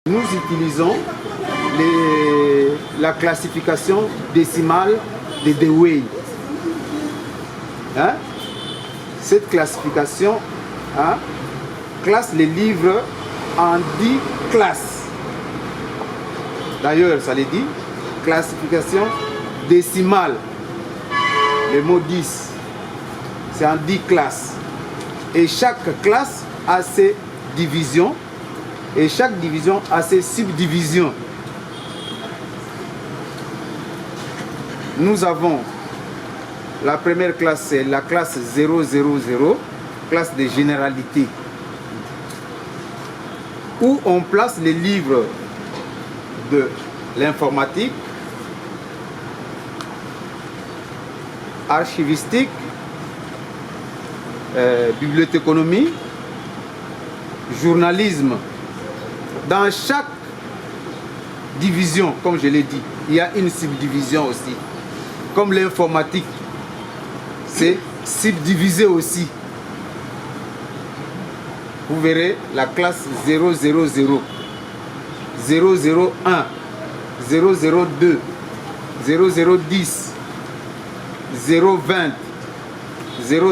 Nous utilisons la classification décimale de Dewey. Hein? Cette classification classe les livres en 10 classes. D'ailleurs, ça les dit, classification décimale. Le mot 10, c'est en 10 classes. Et chaque classe a ses divisions. Et chaque division a ses subdivisions. Nous avons la première classe, c'est la classe 000, classe de généralité, où on place les livres de l'informatique, archivistique, bibliothéconomie, journalisme. Dans chaque division, comme je l'ai dit, il y a une subdivision aussi. Comme l'informatique, c'est subdivisé aussi. Vous verrez la classe 000, 001, 002, 0010, 020,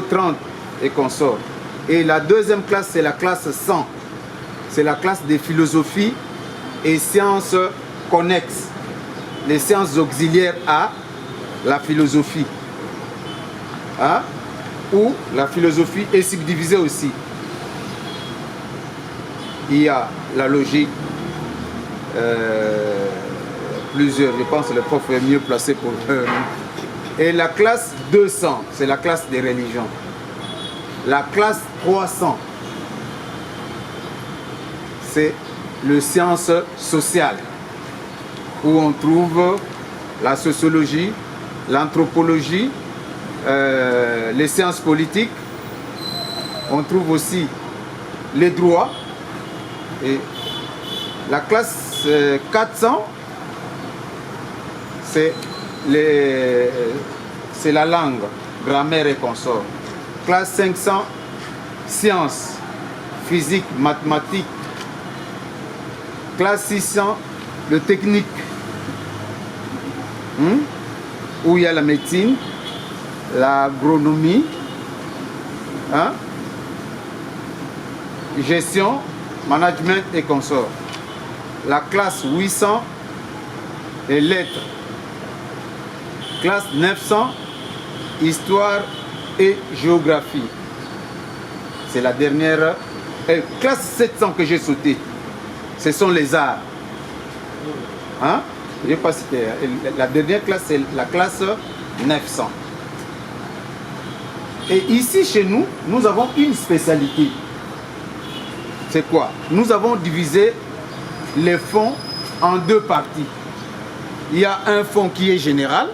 030 et consorts. Et la deuxième classe, c'est la classe 100. C'est la classe de philosophie et sciences connexes. Les sciences auxiliaires à la philosophie. Hein? Où la philosophie est subdivisée aussi. Il y a la logique, plusieurs, je pense que le prof est mieux placé pour... Et la classe 200, c'est la classe des religions. La classe 300, c'est le sciences sociales, où on trouve la sociologie, l'anthropologie, les sciences politiques. On trouve aussi les droits. Et la classe 400, c'est la langue, grammaire et consorts. Classe 500, sciences, physique, mathématiques. Classe 600, le technique, où il y a la médecine, l'agronomie, gestion, management et consorts. La classe 800, les lettres. Classe 900, histoire et géographie. C'est la dernière. Classe 700 que j'ai sauté. Ce sont les arts. Hein? Je n'ai pas cité. La dernière classe, c'est la classe 900. Et ici, chez nous, nous avons une spécialité. C'est quoi? Nous avons divisé les fonds en deux parties. Il y a un fonds qui est général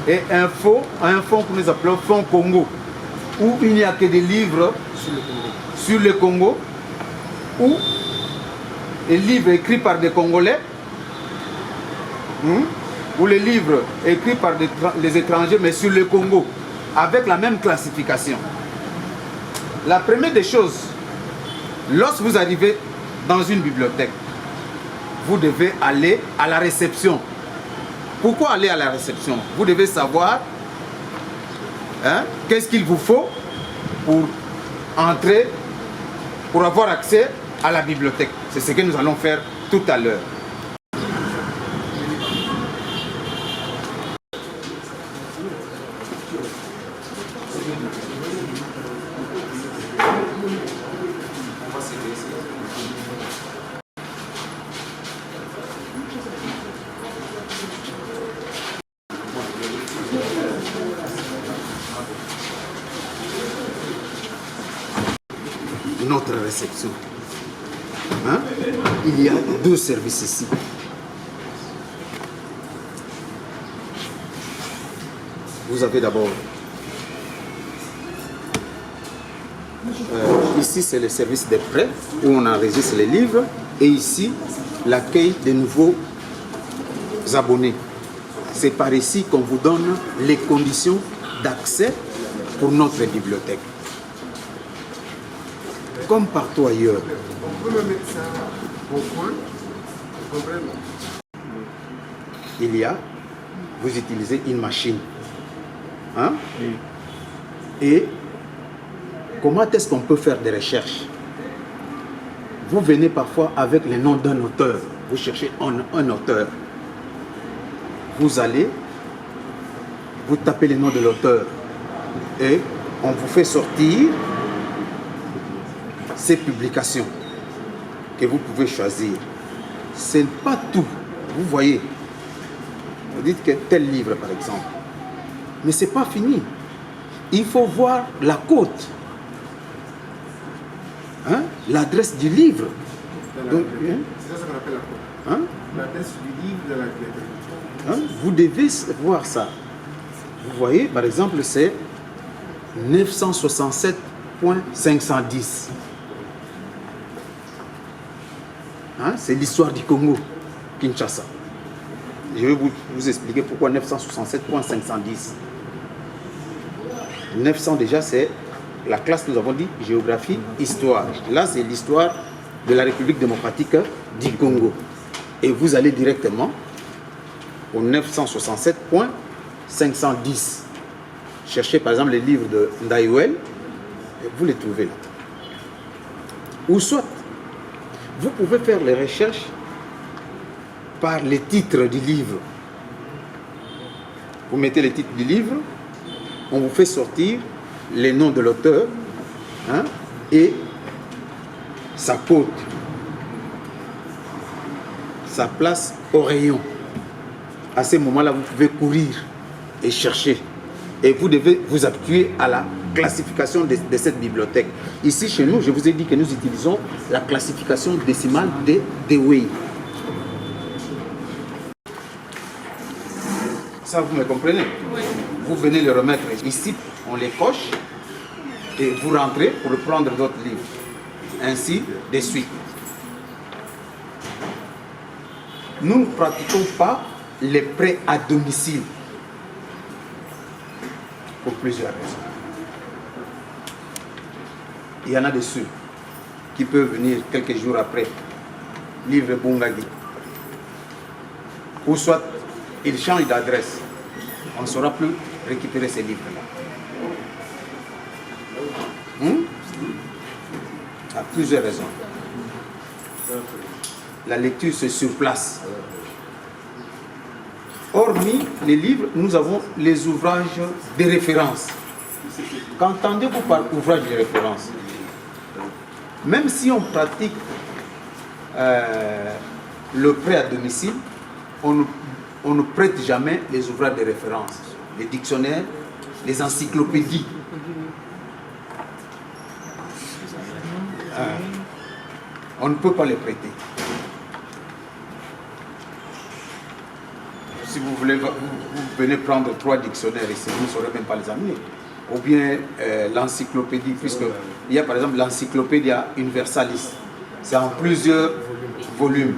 et un fonds que nous appelons fonds Congo, où il n'y a que des livres sur le Congo, ou les livres écrits par des Congolais, ou les livres écrits par les étrangers, mais sur le Congo, avec la même classification. La première des choses, lorsque vous arrivez dans une bibliothèque, vous devez aller à la réception. Pourquoi aller à la réception? Vous devez savoir qu'est-ce qu'il vous faut pour entrer, pour avoir accès à la bibliothèque. C'est ce que nous allons faire tout à l'heure. Notre réception. Il y a deux services ici. Vous avez d'abord ici c'est le service des prêts où on enregistre les livres, et ici l'accueil des nouveaux abonnés. C'est par ici qu'on vous donne les conditions d'accès pour notre bibliothèque. Comme partout ailleurs, pouvez me mettre ça au point, vous comprenez? Il y a, vous utilisez une machine. Hein? Oui. Et comment est-ce qu'on peut faire des recherches? Vous venez parfois avec le nom d'un auteur. Vous cherchez un auteur. Vous allez, vous tapez le nom de l'auteur et on vous fait sortir ces publications que vous pouvez choisir. Ce n'est pas tout. Vous voyez, vous dites que tel livre par exemple. Mais ce n'est pas fini. Il faut voir la cote. Hein? L'adresse du livre. C'est ça qu'on appelle la cote. Hein? L'adresse du livre de la bibliothèque. Hein? Vous devez voir ça. Vous voyez, par exemple, c'est 967.510. Hein? C'est l'histoire du Congo, Kinshasa. Je vais vous expliquer pourquoi 967.510. 900 déjà, c'est la classe, nous avons dit, géographie, histoire. Là, c'est l'histoire de la République démocratique du Congo. Et vous allez directement au 967.510. Cherchez par exemple les livres de Ndaïwel, et vous les trouvez là. Ou soit, vous pouvez faire les recherches par les titres du livre. Vous mettez les titres du livre, on vous fait sortir les noms de l'auteur, hein, et sa cote, sa place au rayon. À ce moment-là, vous pouvez courir et chercher. Et vous devez vous appuyer à la classification de cette bibliothèque. Ici, chez nous, je vous ai dit que nous utilisons la classification décimale de Dewey. Ça, vous me comprenez? Oui. Vous venez le remettre ici, on les coche et vous rentrez pour prendre d'autres livres. Ainsi de suite. Nous ne pratiquons pas les prêts à domicile pour plusieurs raisons. Il y en a de ceux qui peuvent venir quelques jours après, livre Bungagi. Ou soit ils changent d'adresse. On ne saura plus récupérer ces livres-là. À plusieurs raisons. La lecture, c'est sur place. Hormis les livres, nous avons les ouvrages de référence. Qu'entendez-vous par ouvrage de référence? Même si on pratique le prêt à domicile, on ne prête jamais les ouvrages de référence, les dictionnaires, les encyclopédies. On ne peut pas les prêter. Si vous voulez, vous venez prendre 3 dictionnaires ici, vous ne saurez même pas les amener. Ou bien l'encyclopédie, puisqu'il y a par exemple l'encyclopédia universalis. C'est en plusieurs volumes.